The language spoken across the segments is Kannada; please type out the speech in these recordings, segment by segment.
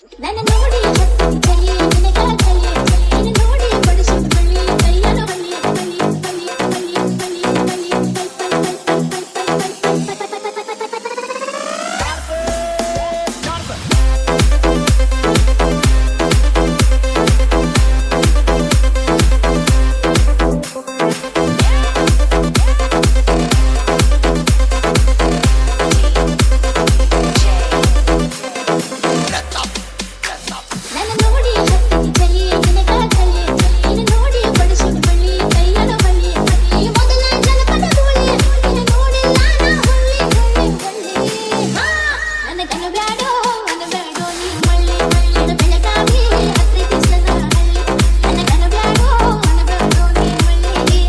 ನನ್ನ ನೋಡಿ ಚಲಿ ನಿನಗ ಚಲಿ ನಿನ್ನ ನೋಡಿ ಬಡಿಸಿದ ಬಳ್ಳಿ ಕೈಯನ ಬಳ್ಳಿ ಬಳ್ಳಿ ಬಳ್ಳಿ ಬಳ್ಳಿ ಬಳ್ಳಿ ಬಳ್ಳಿ ನನ್ನ ನೋಡಿ ಚಲಿ ನಿನಗ ಚಲಿ ನಿನ್ನ ನೋಡಿ ಬಡಿಸಿದ ಬಳ್ಳಿ ಕೈಯನ ಬಳ್ಳಿ ಬಳ್ಳಿ ಮೊದಲ ಜನಪದ ಗೋಳಿ ನಿನ್ನ ನೋಡಿಲ್ಲ ನಾ ಹುಳ್ಳಿ ಹುಳ್ಳಿ ಹುಳ್ಳಿ ನನಗನು ಬ್ಯಾಡೋ ಅನಬೇಡೋ ನೀ ಮಳ್ಳಿ ಮಳ್ಳಿನ ಬೆಳಗಾವಿ ಹತ್ರಿ ತಿಸನ ಹಳ್ಳಿ ನನಗನು ಬ್ಯಾಡೋ ಅನಬೇಡೋ ನೀ ಮಳ್ಳಿ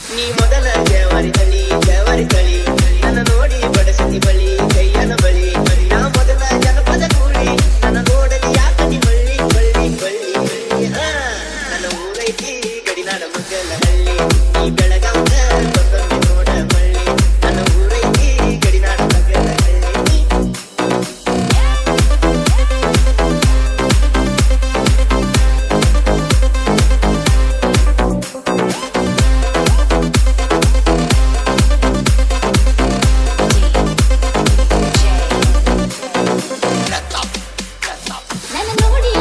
ನೀ ಮೊದಲ ಜವಾರಿ ತಳಿ ನನ್ನ ನೋಡಿ ಬಡಸತಿ ಬಳಿ ಕೈಯನ ಬಳಿ ನಾ ಮೊದಲ ಜನಪದ ಕೂಳಿ ನನ್ನ ನೋಡಲಿ ಯಾಕತಿ ಬಳ್ಳಿ ಬಳ್ಳಿ ಬಳ್ಳಿ ನನ್ನ ಊರೈತಿ ಗಡಿನಾಡ ಮಗಲ ಹಳ್ಳಿ ಈ ಬೆಳಗಾವ ಬಂದೊಮ್ಮೆ ನೋಡ ಬಳ್ಳಿ ನನ್ನ ಊರೈತಿ ಗಡಿನಾಡ ಮಗಲ ಹಳ್ಳಿ ನನ್ನ ನೋಡಿ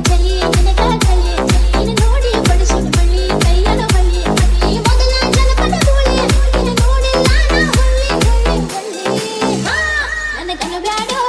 ಚಲಿ ನಿನಗ ಚಲಿ ನಿನ್ನ ನೋಡಿ ಬಡಿಸಿದ ಬಳ್ಳಿ ಕೈಯನ ಬಳ್ಳಿ ಬಳ್ಳಿ ಮೊದಲ ಜನಪದ ಗೋಳಿ ನಿನ್ನ ನೋಡಿಲ್ಲ ನಾ ಹುಳ್ಳಿ ಹುಳ್ಳಿ ಹುಳ್ಳಿ ನನಗನು ಬ್ಯಾಡೋ